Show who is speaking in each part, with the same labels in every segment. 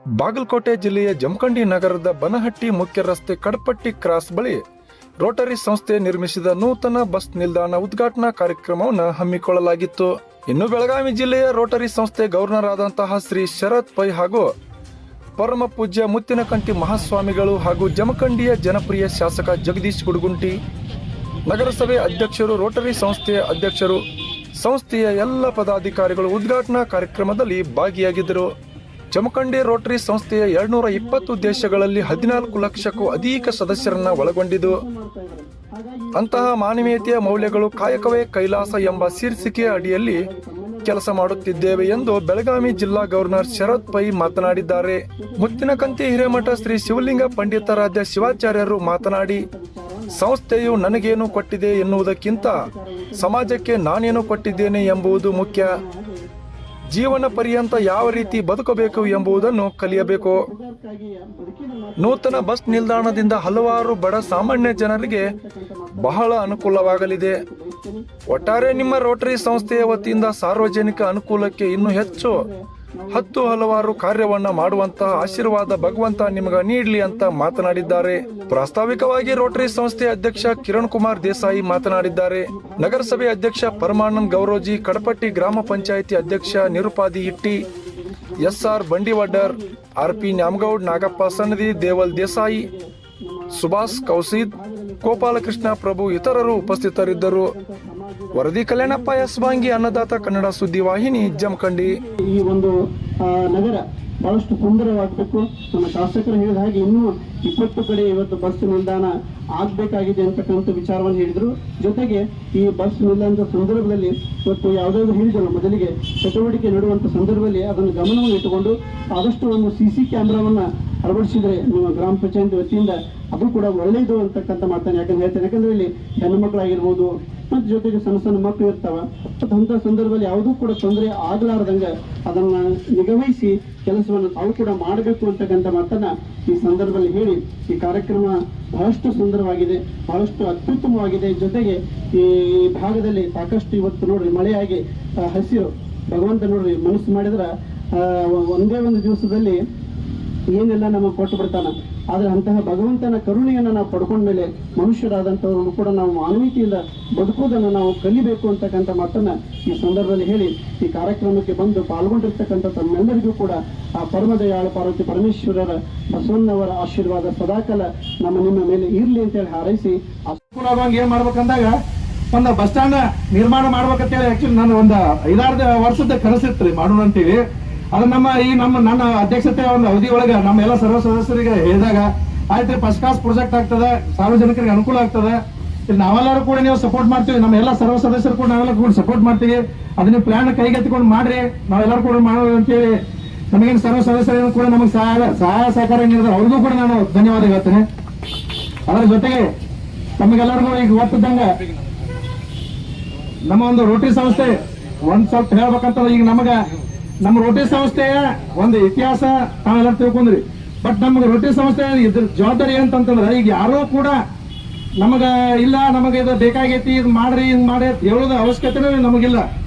Speaker 1: ಬಾಗಲಕೋಟೆ ಜಿಲ್ಲೆಯ ಜಮಖಂಡಿ ನಗರದ ಬನಹಟ್ಟಿ ಮುಖ್ಯ ರಸ್ತೆ ಕಡಪಟ್ಟಿ ಕ್ರಾಸ್ ಬಳಿ ರೋಟರಿ ಸಂಸ್ಥೆ ನಿರ್ಮಿಸಿದ ನೂತನ ಬಸ್ ನಿಲ್ದಾಣ ಉದ್ಘಾಟನಾ ಕಾರ್ಯಕ್ರಮವನ್ನು ಹಮ್ಮಿಕೊಳ್ಳಲಾಗಿತ್ತು. ಇನ್ನು ಬೆಳಗಾವಿ ಜಿಲ್ಲೆಯ ರೋಟರಿ ಸಂಸ್ಥೆ ಗವರ್ನರ್ ಆದಂತಹ ಶ್ರೀ ಶರತ್ ಪೈ ಹಾಗೂ ಪರಮ ಪೂಜ್ಯ ಮುತ್ತಿನಕಂಟಿ ಮಹಾಸ್ವಾಮಿಗಳು ಹಾಗೂ ಜಮಖಂಡಿಯ ಜನಪ್ರಿಯ ಶಾಸಕ ಜಗದೀಶ್ ಗುಡಗುಂಟಿ, ನಗರಸಭೆ ಅಧ್ಯಕ್ಷರು, ರೋಟರಿ ಸಂಸ್ಥೆಯ ಅಧ್ಯಕ್ಷರು, ಸಂಸ್ಥೆಯ ಎಲ್ಲ ಪದಾಧಿಕಾರಿಗಳು ಉದ್ಘಾಟನಾ ಕಾರ್ಯಕ್ರಮದಲ್ಲಿ ಭಾಗಿಯಾಗಿದ್ದರು. ಜಮಖಂಡಿ ರೋಟರಿ ಸಂಸ್ಥೆಯ 220 ದೇಶಗಳಲ್ಲಿ 14 ಲಕ್ಷಕ್ಕೂ ಅಧಿಕ ಸದಸ್ಯರನ್ನ ಒಳಗೊಂಡಿದ್ದು, ಅಂತಹ ಮಾನವೀಯತೆಯ ಮೌಲ್ಯಗಳು ಕಾಯಕವೇ ಕೈಲಾಸ ಎಂಬ ಶೀರ್ಷಿಕೆಯ ಅಡಿಯಲ್ಲಿ ಕೆಲಸ ಮಾಡುತ್ತಿದ್ದೇವೆ ಎಂದು ಬೆಳಗಾವಿ ಜಿಲ್ಲಾ ಗವರ್ನರ್ ಶರತ್ ಪೈ ಮಾತನಾಡಿದ್ದಾರೆ. ಮುತ್ತಿನಕಂತಿ ಹಿರೇಮಠ ಶ್ರೀ ಶಿವಲಿಂಗ ಪಂಡಿತಾರಾಧ್ಯ ಶಿವಾಚಾರ್ಯರು ಮಾತನಾಡಿ, ಸಂಸ್ಥೆಯು ನನಗೇನು ಕೊಟ್ಟಿದೆ ಎನ್ನುವುದಕ್ಕಿಂತ ಸಮಾಜಕ್ಕೆ ನಾನೇನು ಕೊಟ್ಟಿದ್ದೇನೆ ಎಂಬುದು ಮುಖ್ಯ. ಜೀವನ ಪರ್ಯಂತ ಯಾವ ರೀತಿ ಬದುಕಬೇಕು ಎಂಬುದನ್ನು ಕಲಿಯಬೇಕು. ನೂತನ ಬಸ್ ನಿಲ್ದಾಣದಿಂದ ಹಲವಾರು ಬಡ ಸಾಮಾನ್ಯ ಜನರಿಗೆ ಬಹಳ ಅನುಕೂಲವಾಗಲಿದೆ. ಒಟ್ಟಾರೆ ನಿಮ್ಮ ರೋಟರಿ ಸಂಸ್ಥೆಯ ವತಿಯಿಂದ ಸಾರ್ವಜನಿಕ ಅನುಕೂಲಕ್ಕೆ ಇನ್ನೂ ಹೆಚ್ಚು ಹಲವಾರು ಕಾರ್ಯವನ್ನ ಮಾಡುವಂತಹ ಆಶೀರ್ವಾದ ಭಗವಂತ ನಿಮಗೆ ನೀಡಲಿ ಅಂತ ಮಾತನಾಡಿದ್ದಾರೆ. ಪ್ರಾಸ್ತಾವಿಕವಾಗಿ ರೋಟರಿ ಸಂಸ್ಥೆಯ ಅಧ್ಯಕ್ಷ ಕಿರಣ್ ಕುಮಾರ್ ದೇಸಾಯಿ ಮಾತನಾಡಿದ್ದಾರೆ. ನಗರಸಭೆ ಅಧ್ಯಕ್ಷ ಪರಮಾನಂದ್ ಗೌರೋಜಿ, ಕಡಪಟ್ಟಿ ಗ್ರಾಮ ಪಂಚಾಯಿತಿ ಅಧ್ಯಕ್ಷ ನಿರುಪಾದಿ ಹಿಟ್ಟಿ, SR ಬಂಡಿವಡ್ಡರ್, RP ನ್ಯಾಮಗೌಡ್, ನಾಗಪ್ಪ ಸನ್ನದಿ, ದೇವಲ್ ದೇಸಾಯಿ, ಸುಭಾಷ್ ಕೌಸಿದ್, ಗೋಪಾಲಕೃಷ್ಣ ಪ್ರಭು ಇತರರು ಉಪಸ್ಥಿತರಿದ್ದರು. ವರದಿ ಕಲ್ಯಾಣಪ್ಪ ಯಸ್ವಾಂಗಿ, ಅನ್ನದಾತ ಕನ್ನಡ ಸುದ್ದಿ ವಾಹಿನಿ, ಜಮಖಂಡಿ.
Speaker 2: ಈ ಒಂದು ನಗರ ಬಹಳಷ್ಟು ಸುಂದರವಾಗಬೇಕು. ನಮ್ಮ ಶಾಸಕರು ಹೇಳಿದ ಹಾಗೆ ಇನ್ನೂ 20 ಕಡೆ ಇವತ್ತು ಬಸ್ ನಿಲ್ದಾಣ ಆಗಬೇಕಾಗಿದೆ ಅಂತಕ್ಕಂಥ ವಿಚಾರವನ್ನು ಹೇಳಿದ್ರು. ಜೊತೆಗೆ ಈ ಬಸ್ ನಿಲ್ದಾಣದ ಸಂದರ್ಭದಲ್ಲಿ ಇವತ್ತು ಯಾವುದಾದ್ರು ಹೇಳಿದ್ರು ಮೊದಲಿಗೆ ಚಟುವಟಿಕೆ ನಡೆಯುವಂಥ ಸಂದರ್ಭದಲ್ಲಿ ಅದನ್ನು ಗಮನವನ್ನು ಇಟ್ಟುಕೊಂಡು ಆದಷ್ಟು ಒಂದು CC ಕ್ಯಾಮ್ರಾವನ್ನ ಅಳವಡಿಸಿದ್ರೆ ನಿಮ್ಮ ಗ್ರಾಮ ಪಂಚಾಯತ್ ವತಿಯಿಂದ ಅದು ಕೂಡ ಒಳ್ಳೆಯದು ಅಂತಕ್ಕಂಥ ಮಾತನ್ನು ಯಾಕಂದ್ರೆ ಇಲ್ಲಿ ಹೆಣ್ಣು ಮಕ್ಕಳಾಗಿರ್ಬೋದು ಮತ್ತು ಜೊತೆಗೆ ಸಣ್ಣ ಸಣ್ಣ ಮಕ್ಕಳು ಇರ್ತಾವ. ಮತ್ತು ಅಂಥ ಸಂದರ್ಭದಲ್ಲಿ ಯಾವುದೂ ಕೂಡ ತೊಂದರೆ ಆಗಲಾರ್ದಂಗೆ ಅದನ್ನ ನಿಗವಹಿಸಿ ಕೆಲಸವನ್ನು ತಾವು ಕೂಡ ಮಾಡಬೇಕು ಅಂತಕ್ಕಂಥ ಮಾತನ್ನ ಈ ಸಂದರ್ಭದಲ್ಲಿ ಹೇಳಿ, ಈ ಕಾರ್ಯಕ್ರಮ ಬಹಳಷ್ಟು ಸುಂದರವಾಗಿದೆ, ಬಹಳಷ್ಟು ಅತ್ಯುತ್ತಮವಾಗಿದೆ. ಜೊತೆಗೆ ಈ ಭಾಗದಲ್ಲಿ ಸಾಕಷ್ಟು ಇವತ್ತು ನೋಡ್ರಿ ಮಳೆಯಾಗಿ ಹಸಿರು ಭಗವಂತ ನೋಡ್ರಿ ಮನಸ್ಸು ಮಾಡಿದ್ರೆ ಒಂದೇ ಒಂದು ದಿವಸದಲ್ಲಿ ಏನೆಲ್ಲ ನಮಗೆ ಕೊಟ್ಟು ಬಿಡ್ತಾನ. ಆದ್ರೆ ಅಂತಹ ಭಗವಂತನ ಕರುಣೆಯನ್ನು ನಾವು ಪಡ್ಕೊಂಡ್ಮೇಲೆ ಮನುಷ್ಯರಾದಂಥವ್ರನ್ನು ಕೂಡ ನಾವು ಮಾನವೀಯತೆಯಿಂದ ಬದುಕುವುದನ್ನು ನಾವು ಕಲಿಬೇಕು ಅಂತಕ್ಕಂಥ ಮಾತನ್ನ ಈ ಸಂದರ್ಭದಲ್ಲಿ ಹೇಳಿ, ಈ ಕಾರ್ಯಕ್ರಮಕ್ಕೆ ಬಂದು ಪಾಲ್ಗೊಂಡಿರ್ತಕ್ಕಂಥ ತಮ್ಮೆಲ್ಲರಿಗೂ ಕೂಡ ಆ ಪರಮದಯಾಳು ಪಾರ್ವತಿ ಪರಮೇಶ್ವರರ ಬಸವಣ್ಣವರ ಆಶೀರ್ವಾದ ಸದಾಕಾಲ ನಿಮ್ಮ ಮೇಲೆ ಇರ್ಲಿ ಅಂತ ಹೇಳಿ ಹಾರೈಸಿ, ಏನ್ ಮಾಡ್ಬೇಕಂದಾಗ ಒಂದು ಬಸ್ ಸ್ಟ್ಯಾಂಡ್ ನಿರ್ಮಾಣ ಮಾಡ್ಬೇಕಂತೇಳಿ ಆಕ್ಚುಲಿ ನಾನು ಒಂದು 5-6 ವರ್ಷದ ಕನಸಿರ್ತೀರಿ ಮಾಡೋಣ ಅಂತೇಳಿ. ಅದು ನನ್ನ ಅಧ್ಯಕ್ಷತೆ ಒಂದು ಅವಧಿ ಒಳಗೆ ನಮ್ಮ ಎಲ್ಲ ಸರ್ವ ಸದಸ್ಯರಿಗೆ ಹೇಳಿದಾಗ ಆಯ್ತು ಫಸ್ಟ್ ಕ್ಲಾಸ್ ಪ್ರಾಜೆಕ್ಟ್ ಆಗ್ತದೆ, ಸಾರ್ವಜನಿಕರಿಗೆ ಅನುಕೂಲ ಆಗ್ತದೆ, ಇಲ್ಲಿ ನಾವೆಲ್ಲರೂ ಕೂಡ ನೀವು ಸಪೋರ್ಟ್ ಮಾಡ್ತೀವಿ, ನಮ್ಮ ಎಲ್ಲ ಸರ್ವ ಸದಸ್ಯರು ಕೂಡ ನಾವೆಲ್ಲ ಕೂಡ ಸಪೋರ್ಟ್ ಮಾಡ್ತೀವಿ, ಅದನ್ನ ಪ್ಲಾನ್ ಕೈಗೆತ್ತಿಕೊಂಡು ಮಾಡ್ರಿ, ನಾವೆಲ್ಲರೂ ಕೂಡ ಮಾಡೋದು ಅಂತೇಳಿ ನಮಗೇನು ಸರ್ವ ಸದಸ್ಯರು ಕೂಡ ನಮಗೆ ಸಹಾಯ ಸಹಕಾರ ನೀಡಿದ್ರೆ ಅವ್ರಿಗೂ ಕೂಡ ನಾನು ಧನ್ಯವಾದ ಹೇಳ್ತೇನೆ. ಅದರ ಜೊತೆಗೆ ನಮಗೆಲ್ಲರಿಗೂ ಈಗ ಗೊತ್ತಿದ್ದಂಗ ನಮ್ಮ ಒಂದು ರೋಟರಿ ಸಂಸ್ಥೆ ಒಂದ್ ಸ್ವಲ್ಪ ಹೇಳ್ಬೇಕಂತ ಈಗ ನಮ್ಮ ರೋಟರಿ ಸಂಸ್ಥೆಯ ಒಂದು ಇತಿಹಾಸ ತಾವೆಲ್ಲ ತಿಳ್ಕೊಂಡ್ರಿ. ಬಟ್ ನಮ್ಗೆ ರೋಟರಿ ಸಂಸ್ಥೆ ಇದ್ರ ಜವಾಬ್ದಾರಿ ಏನಂತಂದ್ರೆ ಈಗ ಯಾರೋ ಕೂಡ ಇಲ್ಲ ನಮಗೆ ಇದು ಬೇಕಾಗೈತಿ, ಇದು ಮಾಡ್ರಿ ಇದು ಮಾಡಿ ಹೇಳೋದು ಅವಶ್ಯಕತೆನೂ ನಮಗಿಲ್ಲ.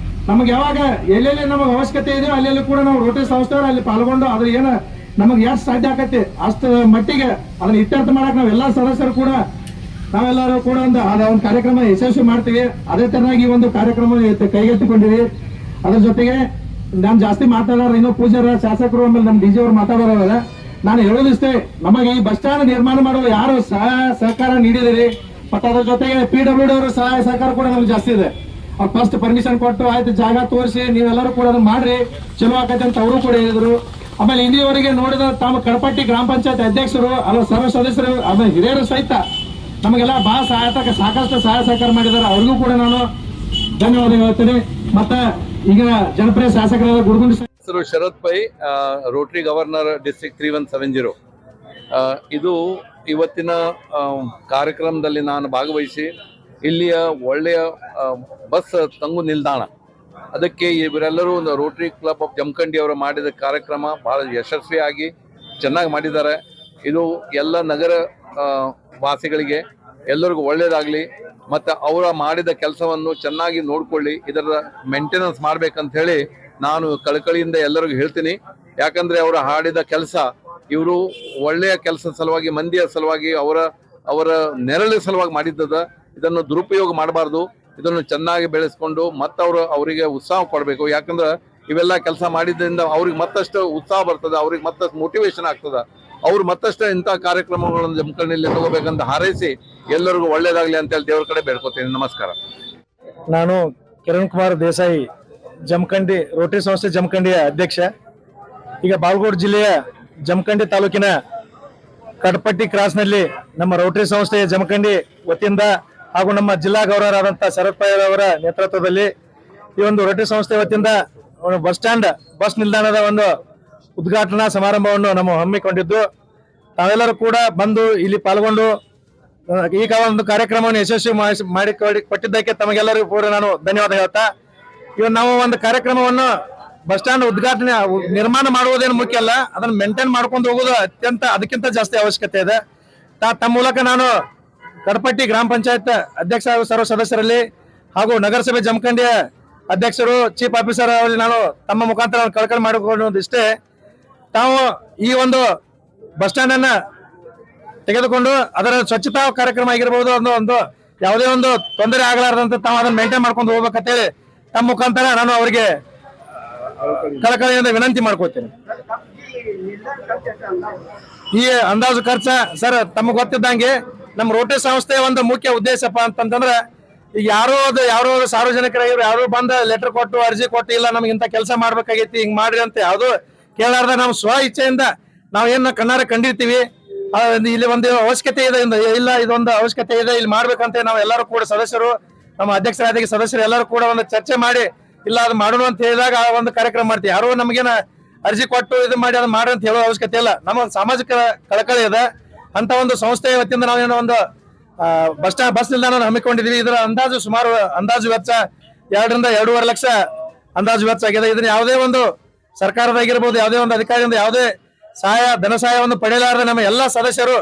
Speaker 2: ನಮಗೆ ಯಾವಾಗ ಎಲ್ಲೆಲ್ಲಿ ನಮಗೆ ಅವಶ್ಯಕತೆ ಇದೆಯೋ ಅಲ್ಲೆಲ್ಲಿ ಕೂಡ ನಾವು ರೋಟರಿ ಸಂಸ್ಥೆಯವರು ಅಲ್ಲಿ ಪಾಲ್ಗೊಂಡು ಅದ್ರ ಏನು ನಮಗೆ ಎಷ್ಟು ಸಾಧ್ಯ ಆಕತಿ ಅಷ್ಟು ಮಟ್ಟಿಗೆ ಅದನ್ನ ಇತ್ಯರ್ಥ ಮಾಡಕ್ ನಾವೆಲ್ಲ ಸದಸ್ಯರು ಕೂಡ ನಾವೆಲ್ಲರೂ ಕೂಡ ಒಂದು ಕಾರ್ಯಕ್ರಮ ಯಶಸ್ವಿ ಮಾಡ್ತೀವಿ. ಅದೇ ತರನಾಗಿ ಈ ಒಂದು ಕಾರ್ಯಕ್ರಮ ಕೈಗೆತ್ತಿಕೊಂಡಿವಿ. ಅದ್ರ ಜೊತೆಗೆ ನಾನು ಜಾಸ್ತಿ ಮಾತಾಡೋರು ಇನ್ನೂ ಪೂಜಾರ ಶಾಸಕರು ಆಮೇಲೆ ನಮ್ಮ DG ಅವರು ಮಾತಾಡೋರ. ನಾನು ಹೇಳೋದಿಷ್ಟೇ, ನಮಗೆ ಈ ಬಸ್ ಸ್ಟ್ಯಾಂಡ್ ನಿರ್ಮಾಣ ಮಾಡಲು ಯಾರು ಸಹಾಯ ಸಹಕಾರ ನೀಡಿದಿರಿ ಮತ್ತು ಅದ್ರ ಜೊತೆಗೆ PWD ಅವರು ಸಹಾಯ ಸಹಕಾರ ಕೂಡ ನಮ್ಗೆ ಜಾಸ್ತಿ ಇದೆ. ಅವ್ರು ಫಸ್ಟ್ ಪರ್ಮಿಷನ್ ಕೊಟ್ಟು ಆಯ್ತು ಜಾಗ ತೋರಿಸಿ ನೀವೆಲ್ಲರೂ ಕೂಡ ಅದನ್ನ ಮಾಡ್ರಿ ಚಲೋ ಆಕೈತೆ ಅಂತ ಅವರು ಕೂಡ ಹೇಳಿದ್ರು. ಆಮೇಲೆ ಇಲ್ಲಿಯವರೆಗೆ ನೋಡಿದ ತಮ್ಮ ಕಡಪಟ್ಟಿ ಗ್ರಾಮ ಪಂಚಾಯತ್ ಅಧ್ಯಕ್ಷರು ಅಲ್ಲ ಸರ್ವ ಸದಸ್ಯರು ಆಮೇಲೆ ಹಿರಿಯರು ಸಹಿತ ನಮಗೆಲ್ಲ ಬಹಳ ಸಾಕಷ್ಟು ಸಹಾಯ ಸಹಕಾರ ಮಾಡಿದ್ದಾರೆ. ಅವ್ರಿಗೂ ಕೂಡ ನಾನು ಧನ್ಯವಾದ ಹೇಳ್ತೇನೆ. ಮತ್ತೆ ಈಗ ಜನಪ್ರಿಯ ಶಾಸಕರಾದ ಗುಡಗುಂಡಿ
Speaker 3: ಹೆಸರು ಶರತ್ ಪೈ, ರೋಟರಿ ಗವರ್ನರ್ ಡಿಸ್ಟ್ರಿಕ್ಟ್ 3170. ಇದು ಇವತ್ತಿನ ಕಾರ್ಯಕ್ರಮದಲ್ಲಿ ನಾನು ಭಾಗವಹಿಸಿ ಇಲ್ಲಿಯ ಒಳ್ಳೆಯ ಬಸ್ ತಂಗು ನಿಲ್ದಾಣ ಅದಕ್ಕೆ ಇವರೆಲ್ಲರೂ ಒಂದು ರೋಟರಿ ಕ್ಲಬ್ ಆಫ್ ಜಮಖಂಡಿ ಅವರು ಮಾಡಿದ ಕಾರ್ಯಕ್ರಮ ಬಹಳ ಯಶಸ್ವಿಯಾಗಿ ಚೆನ್ನಾಗಿ ಮಾಡಿದ್ದಾರೆ. ಇದು ಎಲ್ಲ ನಗರ ವಾಸಿಗಳಿಗೆ ಎಲ್ಲರಿಗೂ ಒಳ್ಳೆಯದಾಗಲಿ ಮತ್ತು ಅವರ ಮಾಡಿದ ಕೆಲಸವನ್ನು ಚೆನ್ನಾಗಿ ನೋಡ್ಕೊಳ್ಳಿ, ಇದರ ಮೇಂಟೆನೆನ್ಸ್ ಮಾಡ್ಬೇಕಂತ ಹೇಳಿ ನಾನು ಕಳಕಳಿಯಿಂದ ಎಲ್ಲರಿಗೂ ಹೇಳ್ತೀನಿ. ಯಾಕಂದ್ರೆ ಅವರು ಹಾಡಿದ ಕೆಲಸ ಇವರು ಒಳ್ಳೆಯ ಕೆಲಸದ ಸಲುವಾಗಿ, ಮಂದಿಯ ಸಲುವಾಗಿ, ಅವರ ನೆರಳಿನ ಸಲುವಾಗಿ ಮಾಡಿದ್ದದ. ಇದನ್ನು ದುರುಪಯೋಗ ಮಾಡಬಾರ್ದು. ಇದನ್ನು ಚೆನ್ನಾಗಿ ಬೆಳೆಸ್ಕೊಂಡು ಅವರಿಗೆ ಉತ್ಸಾಹ ಕೊಡಬೇಕು. ಯಾಕಂದ್ರೆ ಇವೆಲ್ಲ ಕೆಲಸ ಮಾಡಿದ್ರಿಂದ ಅವ್ರಿಗೆ ಮತ್ತಷ್ಟು ಉತ್ಸಾಹ ಬರ್ತದೆ, ಅವ್ರಿಗೆ ಮತ್ತಷ್ಟು ಮೋಟಿವೇಶನ್ ಆಗ್ತದೆ. ಅವ್ರು ಮತ್ತಷ್ಟು ಇಂಥ ಕಾರ್ಯಕ್ರಮಗಳನ್ನು ಜಮಖಂಡಿಯಲ್ಲಿ ತಗೋಬೇಕಂತ ಹಾರೈಸಿ ಎಲ್ಲರಿಗೂ ಒಳ್ಳೇದಾಗ್ಲಿ ಅಂತ ಹೇಳಿ ದೇವ್ರ ಕಡೆ ಬೇಡ್ಕೋತೀನಿ. ನಮಸ್ಕಾರ.
Speaker 4: ನಾನು ಕಿರಣ್ ಕುಮಾರ್ ದೇಸಾಯಿ, ಜಮಖಂಡಿ ರೋಟರಿ ಸಂಸ್ಥೆ ಜಮಖಂಡಿಯ ಅಧ್ಯಕ್ಷ. ಈಗ ಬಾಗಲಕೋಟೆ ಜಿಲ್ಲೆಯ ಜಮಖಂಡಿ ತಾಲೂಕಿನ ಕಡಪಟ್ಟಿ ಕ್ರಾಸ್ನಲ್ಲಿ ನಮ್ಮ ರೋಟರಿ ಸಂಸ್ಥೆಯ ಜಮಖಂಡಿ ವತಿಯಿಂದ ಹಾಗೂ ನಮ್ಮ ಜಿಲ್ಲಾ ಗವರ್ನರ್ ಶರತ್ ಪವಾರ್ ಅವರ ನೇತೃತ್ವದಲ್ಲಿ ಈ ಒಂದು ರೋಟರಿ ಸಂಸ್ಥೆ ವತಿಯಿಂದ ಬಸ್ ಸ್ಟ್ಯಾಂಡ್, ಬಸ್ ನಿಲ್ದಾಣದ ಒಂದು ಉದ್ಘಾಟನಾ ಸಮಾರಂಭವನ್ನು ನಾವು ಹಮ್ಮಿಕೊಂಡಿದ್ದು, ತಾವೆಲ್ಲರೂ ಕೂಡ ಬಂದು ಇಲ್ಲಿ ಪಾಲ್ಗೊಂಡು ಈಗ ಒಂದು ಕಾರ್ಯಕ್ರಮವನ್ನು ಯಶಸ್ವಿ ಮಾಡಿ ಕೊಟ್ಟಿದ್ದಕ್ಕೆ ತಮಗೆಲ್ಲರಿಗೂ ಕೂಡ ನಾನು ಧನ್ಯವಾದ ಹೇಳ್ತಾ, ಇವತ್ತು ನಾವು ಒಂದು ಕಾರ್ಯಕ್ರಮವನ್ನು ಬಸ್ ಸ್ಟ್ಯಾಂಡ್ ಉದ್ಘಾಟನೆ ನಿರ್ಮಾಣ ಮಾಡುವುದೇನು ಮುಖ್ಯ ಅಲ್ಲ, ಅದನ್ನು ಮೇಂಟೈನ್ ಮಾಡ್ಕೊಂಡು ಹೋಗೋದು ಅದಕ್ಕಿಂತ ಜಾಸ್ತಿ ಅವಶ್ಯಕತೆ ಇದೆ. ತಮ್ಮ ಮೂಲಕ ನಾನು ಕಡಪಟ್ಟಿ ಗ್ರಾಮ ಪಂಚಾಯತ್ ಅಧ್ಯಕ್ಷ ಹಾಗೂ ಸರ್ವ ಸದಸ್ಯರಲ್ಲಿ ಹಾಗೂ ನಗರಸಭೆ ಜಮಖಂಡಿಯ ಅಧ್ಯಕ್ಷರು, ಚೀಫ್ ಆಫೀಸರ್ ಅವರಲ್ಲಿ ನಾನು ತಮ್ಮ ಮುಖಾಂತರ ಕಳಕಳಿ ಮಾಡಿಕೊಳ್ಳುವುದಿಷ್ಟೇ. ತಾವು ಈ ಒಂದು ಬಸ್ ಸ್ಟ್ಯಾಂಡ್ ಅನ್ನ ತೆಗೆದುಕೊಂಡು ಅದರ ಸ್ವಚ್ಛತಾ ಕಾರ್ಯಕ್ರಮ ಆಗಿರ್ಬೋದು, ಒಂದು ಯಾವುದೇ ಒಂದು ತೊಂದರೆ ಆಗಲಾರದಂತೆ ತಾವು ಅದನ್ನ ಮೇಂಟೈನ್ ಮಾಡ್ಕೊಂಡು ಹೋಗ್ಬೇಕಂತೇಳಿ ತಮ್ಮ ಮುಖಾಂತರ ನಾನು ಅವರಿಗೆ ಕಳಕಳಿಯಿಂದ ವಿನಂತಿ ಮಾಡ್ಕೋತೇನೆ. ಈ ಅಂದಾಜು ಖರ್ಚ ಸರ್ ತಮಗೆ ಗೊತ್ತಿದ್ದಂಗೆ ನಮ್ಮ ರೋಟರಿ ಸಂಸ್ಥೆಯ ಒಂದು ಮುಖ್ಯ ಉದ್ದೇಶಪ್ಪ ಅಂತಂದ್ರೆ, ಈಗ ಯಾರೋ ಸಾರ್ವಜನಿಕರಾಗಿರೋ ಯಾರು ಬಂದ ಲೆಟರ್ ಕೊಟ್ಟು ಅರ್ಜಿ ಕೊಟ್ಟು ಇಲ್ಲ ನಮ್ಗೆ ಇಂಥ ಕೆಲಸ ಮಾಡ್ಬೇಕಾಗೈತಿ ಹಿಂಗ್ ಮಾಡ್ರಿ ಅಂತ ಯಾವ್ದು ಕೇಳಾರ್ದ ನಾವು ಸ್ವ ಇಚ್ಛೆಯಿಂದ ನಾವೇನ ಕಣ್ಣಾರ ಕಂಡಿರ್ತೀವಿ, ಇಲ್ಲಿ ಒಂದು ಅವಶ್ಯಕತೆ ಇದೆ, ಇಲ್ಲ ಇದೊಂದು ಅವಶ್ಯಕತೆ ಇದೆ ಇಲ್ಲಿ ಮಾಡ್ಬೇಕಂತ ನಾವು ಎಲ್ಲರೂ ಕೂಡ ಸದಸ್ಯರು, ನಮ್ಮ ಅಧ್ಯಕ್ಷರಾದ ಸದಸ್ಯರು ಎಲ್ಲರೂ ಕೂಡ ಒಂದು ಚರ್ಚೆ ಮಾಡಿ ಇಲ್ಲ ಅದು ಮಾಡೋಣ ಅಂತ ಹೇಳಿದಾಗ ಆ ಒಂದು ಕಾರ್ಯಕ್ರಮ ಮಾಡ್ತೀವಿ. ಯಾರೋ ನಮಗೇನ ಅರ್ಜಿ ಕೊಟ್ಟು ಇದು ಮಾಡಿ ಅದು ಮಾಡಿ ಅಂತ ಹೇಳೋ ಅವಶ್ಯಕತೆ ಇಲ್ಲ. ನಮ್ಮ ಸಾಮಾಜಿಕ ಕಳಕಳಿ ಇದೆ ಅಂತ ಒಂದು ಸಂಸ್ಥೆಯ ವತಿಯಿಂದ ನಾವೇನೋ ಒಂದು ಬಸ್ ನಿಲ್ದಾಣ ಹಮ್ಮಿಕೊಂಡಿದೀವಿ. ಇದರ ಅಂದಾಜು ವೆಚ್ಚ 2 ರಿಂದ 2.5 ಲಕ್ಷ ಅಂದಾಜು ವೆಚ್ಚ ಆಗಿದೆ. ಇದನ್ನ ಯಾವುದೇ ಒಂದು ಸರ್ಕಾರದಾಗಿರ್ಬೋದು, ಯಾವುದೇ ಒಂದು ಅಧಿಕಾರಿಯಿಂದ ಯಾವುದೇ ಧನ ಸಹಾಯವನ್ನು ಪಡೆಯಲಾರದೆ ನಮ್ಮ ಎಲ್ಲಾ ಸದಸ್ಯರು